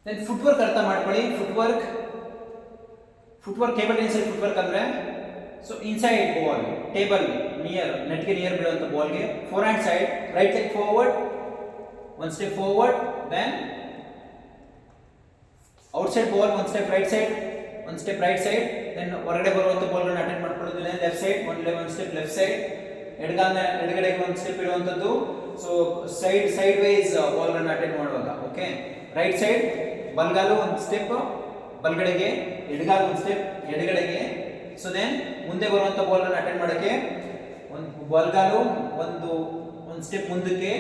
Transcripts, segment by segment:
Then footwork ಅರ್ಥ ಮಾಡ್ಕೊಳ್ಳಿ. Footwork cable inside footwork ಅಂದ್ರೆ so inside ball table near ನೆಟ್ಗೆ ನಿಯರ್ ಬೀಳುವಂತ ಬಾಲ್ಗೆ forehand side right leg forward, one step forward, then outside ball one step right side, one step right side, then ಹೊರಗಡೆ ಬರುವಂತ ಬಾಲ್ಗಳನ್ನ attend ಮಾಡ್ಕೊಳ್ಳೋದು left side, one step left side, ಎಡಗಡೆಗೆ ಒಂದು step ಇಡುವಂಥದ್ದು. ಸೊ ಸೈಡ್ ವೈಸ್ ಬಾಲ್ಗಳನ್ನ attend ಮಾಡುವಾಗ okay. Right side ಬಲ್ಗಾಲು ಒಂದು ಸ್ಟೆಪ್ ಬಲ್ಗಡೆಗೆ, ಎಡಗಾಲು ಒಂದು ಸ್ಟೆಪ್ ಎಡಗಡೆಗೆ. ಸೊ ದೆನ್ ಮುಂದೆ ಬರುವಂತ ಬಾಲ್ಗಳನ್ನ ಅಟೆಂಡ್ ಮಾಡೋಕ್ಕೆ ಒಂದು ಬಲ್ಗಾಲು ಒಂದು ಸ್ಟೆಪ್ ಮುಂದಕ್ಕೆ,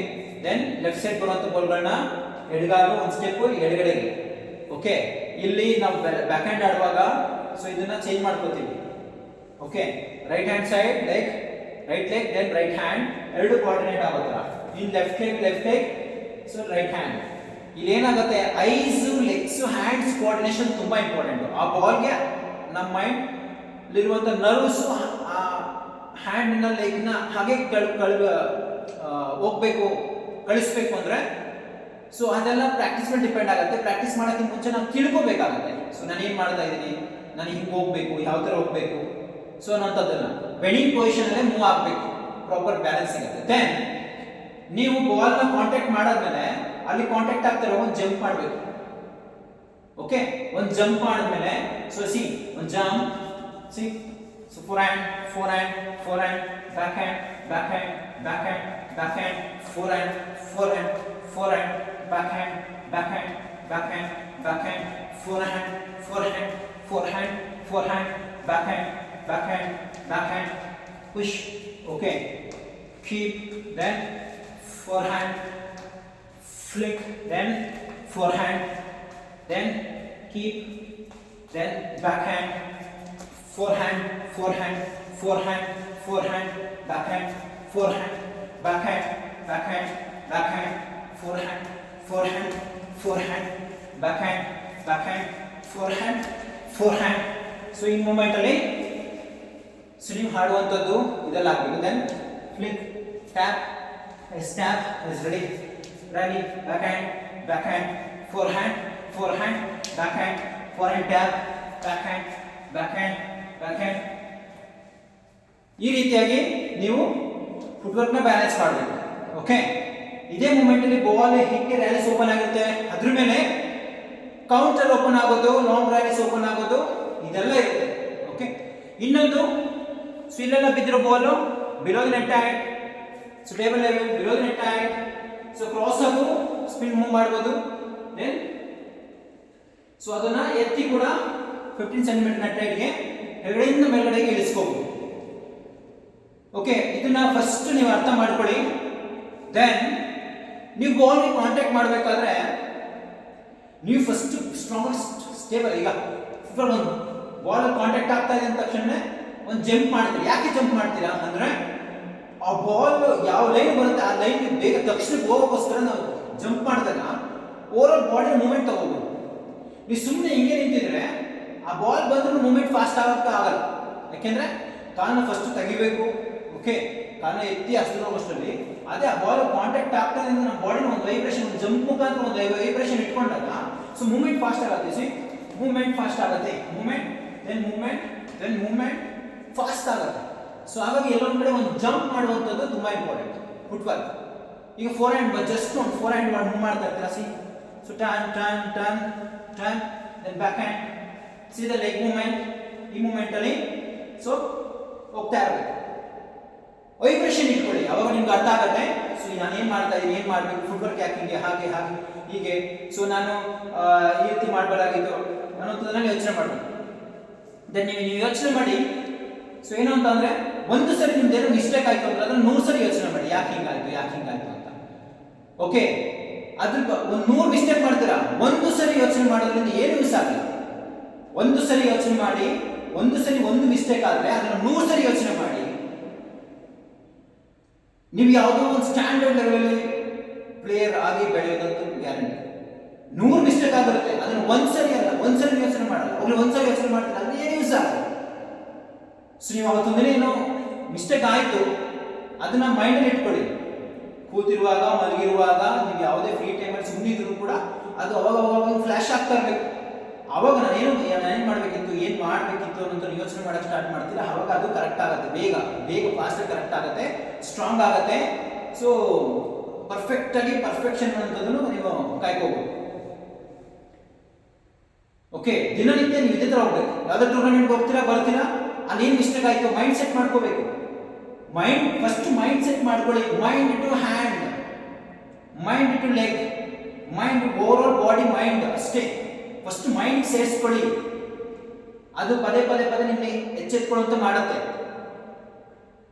ದೆನ್ ಲೆಫ್ಟ್ ಸೈಡ್ ಬರುವಂತ ಬಾಲ್ಗಳನ್ನ ಎಡಗಾಲು ಒಂದು ಸ್ಟೆಪ್ ಎಡಗಡೆಗೆ. ಓಕೆ, ಇಲ್ಲಿ ನಾವು ಬ್ಯಾಕ್ ಹ್ಯಾಂಡ್ ಆಡುವಾಗ ಸೊ ಇದನ್ನ ಚೇಂಜ್ ಮಾಡ್ಕೋತೀವಿ. Okay, right hand side leg, right leg, then right hand, ಎರಡು ಕೋಆರ್ಡಿನೇಟ್ ಆಗೋ ಥರ. In left leg, so right hand. ಇಲ್ಲಿ ಏನಾಗುತ್ತೆ, ಐಸ್, ಲೆಗ್ಸ್, ಹ್ಯಾಂಡ್ಸ್ ಕೋಆರ್ಡಿನೇಷನ್ ತುಂಬಾ ಇಂಪಾರ್ಟೆಂಟ್. ಆ ಬಾಲ್ಗೆ ನಮ್ಮ ಮೈಂಡ್ ಇರುವಂತ ನರ್ವ್ಸ್ ಆ ಹ್ಯಾಂಡ್ ನ ಲೆಗ್ ನ ಹಾಗೆ ಹೋಗ್ಬೇಕು, ಕಳಿಸ್ಬೇಕು ಅಂದ್ರೆ ಸೊ ಅದೆಲ್ಲ ಪ್ರಾಕ್ಟೀಸ್ ಮೇಲೆ ಡಿಪೆಂಡ್ ಆಗುತ್ತೆ. ಪ್ರಾಕ್ಟೀಸ್ ಮಾಡೋಕ್ಕಿಂತ ಮುಂಚೆ ನಾವು ತಿಳ್ಕೋಬೇಕಾಗುತ್ತೆ. ಸೊ ನಾನು ಏನ್ ಮಾಡ್ತಾ ಇದ್ದೀನಿ, ನಾನು ಹಿಂಗೆ ಹೋಗ್ಬೇಕು, ಯಾವ ತರ ಹೋಗ್ಬೇಕು, ಸೊ ಅನ್ನೋಂಥದ್ದನ್ನ ಬೆಂಡಿಂಗ್ ಪೊಸಿಷನ್ ಅಲ್ಲೇ ಮೂವ್ ಆಗಬೇಕು, ಪ್ರಾಪರ್ ಬ್ಯಾಲೆನ್ಸ್ ಸಿಗುತ್ತೆ. ದೆನ್ ನೀವು ಬಾಲ್ ನ ಕಾಂಟ್ಯಾಕ್ಟ್ ಮಾಡಾದ್ಮೇಲೆ ಅಲ್ಲಿ ಕಾಂಟ್ಯಾಕ್ಟ್ ಆಗ್ತಿರೋ ಒಂದು ಜಂಪ್ ಮಾಡಬೇಕು. ಓಕೆ, ಒಂದು ಜಂಪ್ ಮಾಡಿದ್ಮೇಲೆ ಸೊ ಒಂದು jump, so four hand, back hand, fore hand, back hand, fore hand, back hand, push. Okay, keep, then forehand, flick, then forehand, then keep, then backhand, forehand, backhand, forehand, backhand, forehand, backhand, forehand. So in moment ಅಲ್ಲಿ so ನೀವು ಹಾಡುವಂಥದ್ದು ಇದೆಲ್ಲ ಆಗಬೇಕು. Then flick, tap, step is ready, back hand, fore hand, back hand, tap, back hand. ಈ ರೀತಿಯಾಗಿ ನೀವು ಫುಟ್ವರ್ಕ್ನ balance ಮಾಡಬೇಕು. ಓಕೆ, ಇದೇ ಮೂಮೆಂಟ್ ಅಲ್ಲಿ ಬಾಲ್ ಹಿಂಗೆ ರ್ಯಾಲೀಸ್ ಓಪನ್ ಆಗುತ್ತೆ, ಅದ್ರ ಮೇಲೆ ಕೌಂಟರ್ ಓಪನ್ ಆಗೋದು, ಲಾಂಗ್ ರ್ಯಾಲೀಸ್ ಓಪನ್ ಆಗೋದು, ಇದೆಲ್ಲ ಇರುತ್ತೆ. ಓಕೆ, ಇನ್ನೊಂದು ಸೊ ಇಲ್ಲೆಲ್ಲ ಬಿದ್ದಿರೋ ball below the net height, so table level below the net height, so cross ಆಗು ಸ್ಪಿನ್ ಮೂವ್ ಮಾಡಬಹುದು. ದೆನ್ ಸೊ ಅದನ್ನ ಎತ್ತಿ ಕೂಡ 15 ಸೆಂಟಿಮೀಟರ್ ನೆಟ್ ಹೈಟ್ಗೆ ಕೆಳಗಡೆಯಿಂದ ಮೇಲ್ಗಡೆಗೆ ಇಳಿಸ್ಕೋಬಹುದು. ಓಕೆ, ಇದನ್ನ ಫಸ್ಟ್ ನೀವು ಅರ್ಥ ಮಾಡ್ಕೊಳ್ಳಿ. ದೆನ್ ನೀವು ಬಾಲ್ಗೆ ಕಾಂಟ್ಯಾಕ್ಟ್ ಮಾಡಬೇಕಾದ್ರೆ ನೀವು ಫಸ್ಟ್ ಸ್ಟ್ರಾಂಗೆಸ್ಟ್ ಸ್ಟೇಬಲ್, ಈಗ ಒಂದು ಬಾಲ್ ಕಾಂಟ್ಯಾಕ್ಟ್ ಆಗ್ತಾ ಇದೆ ಅಂದ ತಕ್ಷಣ ಒಂದು ಜಂಪ್ ಮಾಡ್ತೀರಿ. ಯಾಕೆ ಜಂಪ್ ಮಾಡ್ತೀರಾ ಅಂದ್ರೆ ಆ ಬಾಲ್ ಯಾವ ಲೈನ್ ಬರುತ್ತೆ ಆ ಲೈನ್ ಬೇಗ ತಕ್ಷಣಕ್ಕೆ ಹೋಗೋಕ್ಕೋಸ್ಕರ ನಾವು ಜಂಪ್ ಮಾಡಿದಾಗ ಓವರ್ ಆಲ್ ಬಾಡಿ ಮೂವ್ಮೆಂಟ್ ತಗೋಬಹುದು. ನೀವು ಸುಮ್ಮನೆ ಹಿಂಗೆ ನಿಂತಿದ್ರೆ ಆ ಬಾಲ್ ಬಂದ್ರೂ ಮೂವ್ಮೆಂಟ್ ಫಾಸ್ಟ್ ಆಗೋಕ್ಕೆ ಆಗಲ್ಲ. ಯಾಕೆಂದ್ರೆ ಕಾಲನ್ನ ಫಸ್ಟ್ ತೆಗಿಬೇಕು. ಓಕೆ, ಕಾಲನ್ನ ಎತ್ತಿ ಅಷ್ಟರಲ್ಲಿ ಅದೇ ಆ ಬಾಲ್ ಕಾಂಟ್ಯಾಕ್ಟ್ ಆಗ್ತಾನೆ ಅಂದ್ರೆ ನಮ್ಮ ಬಾಡಿನ ಒಂದು ವೈಬ್ರೇಷನ್, ಒಂದು ಜಂಪ್ ಮುಖಾಂತರ ಒಂದು ವೈಬ್ರೇಷನ್ ಇಟ್ಕೊಂಡಾಗ ಸೊ ಮೂವ್ಮೆಂಟ್ ಫಾಸ್ಟ್ ಆಗುತ್ತೆ. ಮೂವ್ಮೆಂಟ್ ಫಾಸ್ಟ್ ಆಗುತ್ತೆ, ದೆನ್ ಮೂವ್ಮೆಂಟ್ ಫಾಸ್ಟ್ ಆಗುತ್ತೆ. ಸೊ ಹಾಗಾಗಿ ಎಲ್ಲೊಂದು ಕಡೆ ಒಂದು ಜಂಪ್ ಮಾಡುವಂಥದ್ದು ತುಂಬಾ ಇಂಪಾರ್ಟೆಂಟ್ ಫುಟ್ವರ್ಕ್. ಈಗ ಫೋರ್ ಹ್ಯಾಂಡ್ ಜಸ್ಟ್ ಒಂದು ಫೋರ್ ಹ್ಯಾಂಡ್ ಮೂವ್ ಮಾಡ್ತಾ ಇರ್ತೀರಾ. So turn, then backhand, the leg movement. ಈ ಮೂವ್ಮೆಂಟ್ ಅಲ್ಲಿ ಸೊ ಹೋಗ್ತಾ ಇರಬೇಕು, ವೈಬ್ರೇಷನ್ ಇಟ್ಕೊಳ್ಳಿ, ಅವಾಗ ನಿಮ್ಗೆ ಅರ್ಥ ಆಗುತ್ತೆ. ಸೊ ನಾನು ಏನ್ ಮಾಡ್ತಾ ಇದ್ದೀನಿ, ಏನ್ ಮಾಡ್ಬೇಕು, ಫುಟ್ವರ್ಕ್ ಯಾಕೆ ಹಿಂಗೆ, ಹಾಗೆ ಹೀಗೆ, ಸೊ ನಾನು ಈ ರೀತಿ ಮಾಡಬಾರ್ದಾಗಿತ್ತು ಅನ್ನೋದನ್ನ ಯೋಚನೆ ಮಾಡಬೇಕು. ದೆನ್ ನೀವು ಯೋಚನೆ ಮಾಡಿ. ಸೊ ಏನು ಅಂತ ಅಂದ್ರೆ ಒಂದು ಸರಿ ನಿಮ್ದು ಏನೋ ಮಿಸ್ಟೇಕ್ ಆಯ್ತು ಅಂದ್ರೆ ಅದನ್ನ 100 ಸರಿ ಯೋಚನೆ ಮಾಡಿ, ಯಾಕೆ ಹಿಂಗಾಯ್ತು ಅಂತ. ಓಕೆ, ಅದ್ರ ಒಂದು 100 ಮಿಸ್ಟೇಕ್ ಮಾಡ್ತೀರಾ, ಒಂದು ಸರಿ ಯೋಚನೆ ಮಾಡೋದ್ರಿಂದ ಏನು ಯೂಸ್ ಆಗಲ್ಲ. ಒಂದು ಸರಿ ಯೋಚನೆ ಮಾಡಿ, ಒಂದು ಸರಿ ಒಂದು ಮಿಸ್ಟೇಕ್ ಆದ್ರೆ ಅದನ್ನ 100 ಸರಿ ಯೋಚನೆ ಮಾಡಿ. ನೀವು ಯಾವುದೋ ಒಂದು ಸ್ಟ್ಯಾಂಡರ್ಡ್ ಲೆವೆಲ್ ಪ್ಲೇಯರ್ ಆಗಿ ಬೆಳೆಯೋದಂತೂ ಗ್ಯಾರಂಟಿ. 100 ಮಿಸ್ಟೇಕ್ ಆಗಿರುತ್ತೆ, ಅದನ್ನ ಒಂದ್ಸರಿ ಯೋಚನೆ ಮಾಡಲ್ಲ. ಅವ್ರು ಒಂದ್ಸರಿ ಯೋಚನೆ ಮಾಡ್ತಾರೆ ಅಂದ್ರೆ ಏನು ಯೂಸ್ ಆಗಲ್ಲ. ಸೊ ನೀವು ಅವತ್ತೊಂದಿನ ಏನೋ ಮಿಸ್ಟೇಕ್ ಆಯ್ತು, ಅದನ್ನ ಮೈಂಡಲ್ಲಿ ಇಟ್ಕೊಳ್ಳಿ. ಕೂತಿರುವಾಗ ಮಲಗಿರುವಾಗ ನೀವು ಯಾವುದೇ ಫ್ರೀ ಟೈಮಲ್ಲಿ ಸುಮ್ಮನಿದ್ರು ಕೂಡ ಅದು ಅವಾಗ ಫ್ಲಾಶ್ ಆಗ್ತಾ ಇರಬೇಕು. ಅವಾಗ ನಾನೇನು ಮಾಡಬೇಕಿತ್ತು, ಏನು ಮಾಡಬೇಕಿತ್ತು ಅನ್ನೋದು ಯೋಚನೆ ಮಾಡೋಕ್ಕೆ ಸ್ಟಾರ್ಟ್ ಮಾಡ್ತೀರಾ, ಅವಾಗ ಅದು ಕರೆಕ್ಟ್ ಆಗುತ್ತೆ, ಬೇಗ ಫಾಸ್ಟ್ ಕರೆಕ್ಟ್ ಆಗುತ್ತೆ, ಸ್ಟ್ರಾಂಗ್ ಆಗುತ್ತೆ. ಸೊ ಪರ್ಫೆಕ್ಷನ್ ಅನ್ನೋದನ್ನು ನೀವು ಕಾಯ್ಕೋಬಹುದು. ಓಕೆ, ದಿನನಿತ್ಯ ನೀವು ಇದೇ ತರ ಹೋಗ್ಬೇಕು. ಯಾವ್ದಾದ್ರು ಟೂರ್ನಮೆಂಟ್ಗೆ ಹೋಗ್ತೀರಾ ಬರ್ತೀರಾ, ಅಲ್ಲಿ ಏನು ಮಿಸ್ಟೇಕ್ ಆಯ್ತು ಮೈಂಡ್ ಸೆಟ್ ಮಾಡ್ಕೋಬೇಕು. ಫಸ್ಟ್ ಮೈಂಡ್ ಸೆಟ್ ಮಾಡ್ಕೊಳ್ಳಿ. Mind to hand, mind to leg, mind over all body mind ಅಷ್ಟೇ. ಫಸ್ಟ್ ಮೈಂಡ್ ಸೇರಿಸ್ಕೊಳ್ಳಿ. ಅದು ಪದೇ ನಿಮಗೆ ಎಚ್ಚೆತ್ಕೊಳ್ಳುವಂತ ಮಾಡುತ್ತೆ.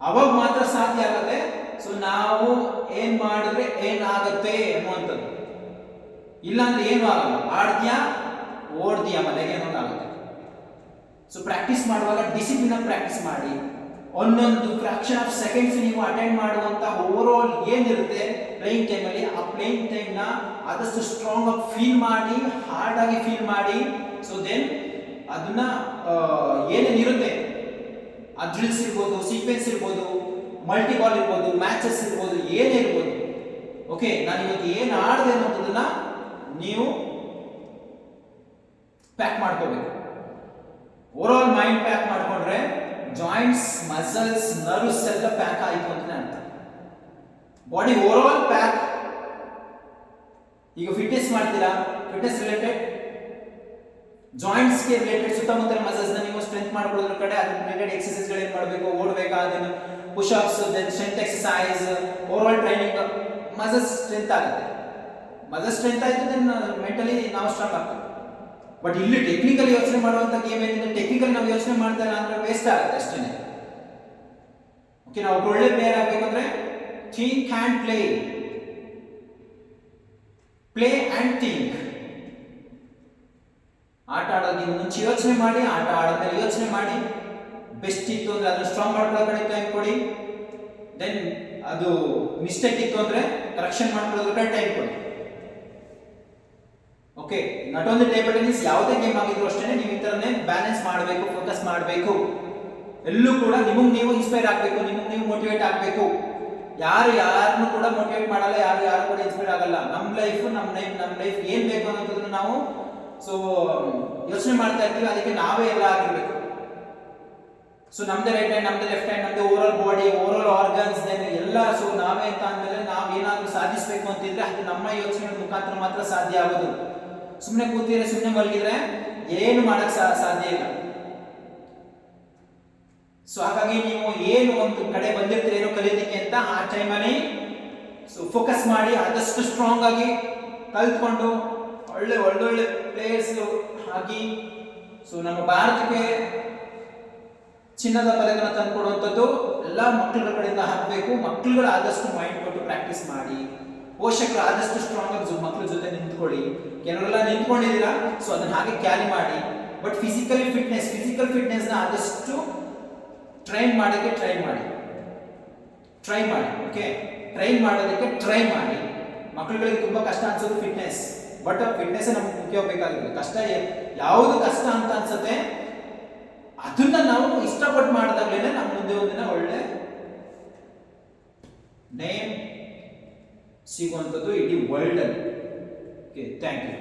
ಅವಾಗ ಮಾತ್ರ ಸಾಧ್ಯ ಆಗುತ್ತೆ. ಸೊ ನಾವು ಏನ್ ಮಾಡಿದ್ರೆ ಏನಾಗುತ್ತೆ ಅನ್ನುವಂಥದ್ದು. ಇಲ್ಲಾಂದ್ರೆ ಏನು ಆಗಲ್ಲ. ಆಡ್ತೀಯಾ ಓಡ್ತೀಯಾ ಮನೆಗೆ ಅನ್ನೋದಾಗುತ್ತೆ. ಸೊ ಪ್ರಾಕ್ಟೀಸ್ ಮಾಡುವಾಗ ಡಿಸಿಪ್ಲಿನ್ ಪ್ರಾಕ್ಟೀಸ್ ಮಾಡಿ. ಒಂದೊಂದು ಫ್ರಾಕ್ಷನ್ ಆಫ್ ಸೆಕೆಂಡ್ಸ್ ನೀವು ಅಟೆಂಡ್ ಮಾಡುವಂತ ಓವರ್ ಆಲ್ ಏನಿರುತ್ತೆ ಪ್ಲೇಯಿಂಗ್ ಟೈಮಲ್ಲಿ, ಆ ಪ್ಲೇಯಿಂಗ್ ಟೈಮ್ನ ಆದಷ್ಟು ಸ್ಟ್ರಾಂಗ್ ಆಗಿ ಫೀಲ್ ಮಾಡಿ, ಹಾರ್ಡ್ ಆಗಿ ಫೀಲ್ ಮಾಡಿ. ಸೊ ದೆನ್ ಅದನ್ನ ಏನೇನಿರುತ್ತೆ, ಆ ಡ್ರಿಲ್ಸ್ ಇರ್ಬೋದು, ಸೀಕ್ವೆನ್ಸ್ ಇರ್ಬೋದು, ಮಲ್ಟಿ ಬಾಲ್ ಇರ್ಬೋದು, ಮ್ಯಾಚಸ್ ಇರ್ಬೋದು, ಏನೇ ಇರ್ಬೋದು. ಓಕೆ, ನಾನು ಇವತ್ತು ಏನು ಆಡಿದೆ ಅನ್ನೋದನ್ನ ನೀವು ಪ್ಯಾಕ್ ಮಾಡ್ಕೋಬೇಕು. ಓವರ್ ಆಲ್ ಮೈಂಡ್ ಪ್ಯಾಕ್ ಮಾಡ್ಕೊಂಡ್ರೆ ಜಾಯಿಂಟ್ಸ್, ಮಸಲ್ಸ್, ನರ್ವ್ಸ್ ಎಲ್ಲ ಪ್ಯಾಕ್ ಆಯಿತು ಅಂತ ಅರ್ಥ. Body over all pack. ಈಗ ಫಿಟ್ನೆಸ್ ಮಾಡ್ತೀರಾ, ಫಿಟ್ನೆಸ್ ರಿಲೇಟೆಡ್ ಜಾಯಿಂಟ್ಸ್ಗೆ ರಿಲೇಟೆಡ್ ಸುತ್ತಮುತ್ತಲ ಮಸಲ್ಸ್ನ ನೀವು ಸ್ಟ್ರೆಂತ್ ಮಾಡ್ಕೊಳ್ಳೋದ್ರ ಕಡೆ ಅದ್ರ ರಿಲೇಟೆಡ್ ಎಕ್ಸರ್ಸೈಸ್ಗಳು ಏನು ಮಾಡಬೇಕು, ಓಡಬೇಕಾ, ಅದನ್ನು push ups, then strength exercise, overall training, muscles strength ಆಗುತ್ತೆ. ಮಸಲ್ ಸ್ಟ್ರೆಂತ್ ಆಯಿತು, ದೆನ್ ಮೆಂಟಲಿ ನಾವು ಸ್ಟ್ರಾಂಗ್ ಆಗ್ತೀವಿ. ಬಟ್ ಇಲ್ಲಿ ಟೆಕ್ನಿಕಲ್ ಯೋಚನೆ ಮಾಡುವಂತ ಗೇಮ್ ಏನಿದೆ, ಟೆಕ್ನಿಕಲ್ ನಾವು ಯೋಚನೆ ಮಾಡ್ತಾ ಇಲ್ಲ ಅಂದ್ರೆ ವೇಸ್ಟ್ ಆಗುತ್ತೆ ಅಷ್ಟೇ. ಓಕೆ, ನಾವು ಒಳ್ಳೆ ಪ್ಲೇಯರ್ ಆಗಬೇಕಂದ್ರೆ think and play and think. ಆಟ ಆಡೋದಕ್ಕಿಂತ ಮುಂಚೆ ಯೋಚನೆ ಮಾಡಿ, ಆಟ ಆಡೋದ್ಮೇಲೆ ಯೋಚನೆ ಮಾಡಿ. ಬೆಸ್ಟ್ ಇತ್ತು ಅಂದ್ರೆ ಅದನ್ನ ಸ್ಟ್ರಾಂಗ್ ಮಾಡ್ಕೊಳ್ಳೋ ಕಡೆ ಟೈಮ್ ಕೊಡಿ. ದೆನ್ ಅದು ಮಿಸ್ಟೇಕ್ ಇತ್ತು ಅಂದ್ರೆ ಕರೆಕ್ಷನ್ ಮಾಡ್ಕೊಳ್ಳೋದ್ರ ಕಡೆ ಟೈಮ್ ಕೊಡಿ. Okay, not only table tennis, ಯಾವುದೇ ಗೇಮ್ ಆಗಿದ್ರು ಅಷ್ಟೇ ನೀವು ಈ ತರನೇ ಬ್ಯಾಲೆನ್ಸ್ ಮಾಡಬೇಕು, ಫೋಕಸ್ ಮಾಡಬೇಕು. ಎಲ್ಲೂ ಕೂಡ ನಿಮಗೆ ನೀವು ಇನ್ಸ್ಪೈರ್ ಆಗಬೇಕು, ನಿಮಗೆ ನೀವು ಮೋಟಿವೇಟ್ ಆಗಬೇಕು. ಯಾರನ್ನು ಕೂಡ ಮೋಟಿವೇಟ್ ಮಾಡಲ್ಲ, ಯಾರು ಕೂಡ ಇನ್ಸ್ಪೈರ್ ಆಗಲ್ಲ. ನಮ್ಮ ಲೈಫ್ ಏನ್ ಬೇಕು ಅನ್ನೋದನ್ನ ನಾವು ಯೋಚನೆ ಮಾಡ್ತಾ ಇರ್ತೀವಿ. ಅದಕ್ಕೆ ನಾವೇ ಎಲ್ಲ ಆಗಿರ್ಬೇಕು. ಸೊ ನಮ್ದೇ ರೈಟ್ ಹ್ಯಾಂಡ್, ನಮ್ದೇ ಲೆಫ್ಟ್ ಹ್ಯಾಂಡ್, ನಮ್ದೇ over all body, over all organs ಎಲ್ಲ. ಸೊ ನಾವೇ ಅಂತ ಅಂದ್ಮೇಲೆ ನಾವು ಏನಾದ್ರೂ ಸಾಧಿಸಬೇಕು ಅಂತಿದ್ರೆ ಅದು ನಮ್ಮ ಯೋಚನೆ ಮುಖಾಂತರ ಮಾತ್ರ ಸಾಧ್ಯ ಆಗೋದು. ಸುಮ್ಮನೆ ಕೂತಿದ್ರೆ, ಸುಮ್ಮನೆ ಮಲಗಿದ್ರೆ ಏನು ಮಾಡಕ್ ಸಾಧ್ಯ ಇಲ್ಲ. ಸೊ ಹಾಗಾಗಿ ನೀವು ಏನು ಒಂದು ಕಡೆ ಬಂದಿರ್ತೀರಿ ಏನೋ ಕಲಿಯೋದಕ್ಕೆ ಅಂತ, ಆ ಟೈಮಲ್ಲಿ ಫೋಕಸ್ ಮಾಡಿ ಆದಷ್ಟು ಸ್ಟ್ರಾಂಗ್ ಆಗಿ ಕಲ್ತ್ಕೊಂಡು ಒಳ್ಳೊಳ್ಳೆ ಪ್ಲೇಯರ್ಸ್ ಆಗಿ ನಮ್ಮ ಭಾರತಕ್ಕೆ ಚಿನ್ನದ ಪದಕನ ತಂದುಕೊಡುವಂಥದ್ದು ಎಲ್ಲ ಮಕ್ಕಳ ಕಡೆಯಿಂದ ಹಾಕಬೇಕು. ಮಕ್ಕಳುಗಳು ಆದಷ್ಟು ಮೈಂಡ್ ಕೊಟ್ಟು ಪ್ರಾಕ್ಟೀಸ್ ಮಾಡಿ. ಪೋಷಕರು ಆದಷ್ಟು ಸ್ಟ್ರಾಂಗ್ ಆಗಿ ಮಕ್ಕಳ ಜೊತೆ ನಿಂತ್ಕೊಳ್ಳಿ. ಕೆಲವರೆಲ್ಲ ನಿಂತ್ಕೊಂಡಿದ್ದೀರಾ, ಸೊ ಅದನ್ನ ಹಾಗೆ ಕ್ಯಾರಿ ಮಾಡಿ. ಬಟ್ ಫಿಸಿಕಲ್ ಫಿಟ್ನೆಸ್ನ ಆದಷ್ಟು ಟ್ರೈನ್ ಮಾಡೋಕ್ಕೆ ಟ್ರೈ ಮಾಡಿ. ಓಕೆ, ಟ್ರೈನ್ ಮಾಡೋದಕ್ಕೆ ಟ್ರೈ ಮಾಡಿ. ಮಕ್ಕಳುಗಳಿಗೆ ತುಂಬಾ ಕಷ್ಟ ಅನ್ಸೋದು ಫಿಟ್ನೆಸ್, ಬಟ್ ಫಿಟ್ನೆಸ್ ನಮ್ಗೆ ಮುಖ್ಯ ಬೇಕಾಗಿಲ್ಲ. ಯಾವುದು ಕಷ್ಟ ಅಂತ ಅನ್ಸುತ್ತೆ ಅದನ್ನ ನಾವು ಇಷ್ಟಪಟ್ಟು ಮಾಡಿದಾಗಲೇ ನಮ್ಮ ಮುಂದೆ ಒಂದಿನ ಒಳ್ಳೆ ನೇಮ್ ಸಿಗುವಂಥದ್ದು ಇಡೀ ವರ್ಲ್ಡ್ ಅಲ್ಲಿ. Okay, thank you.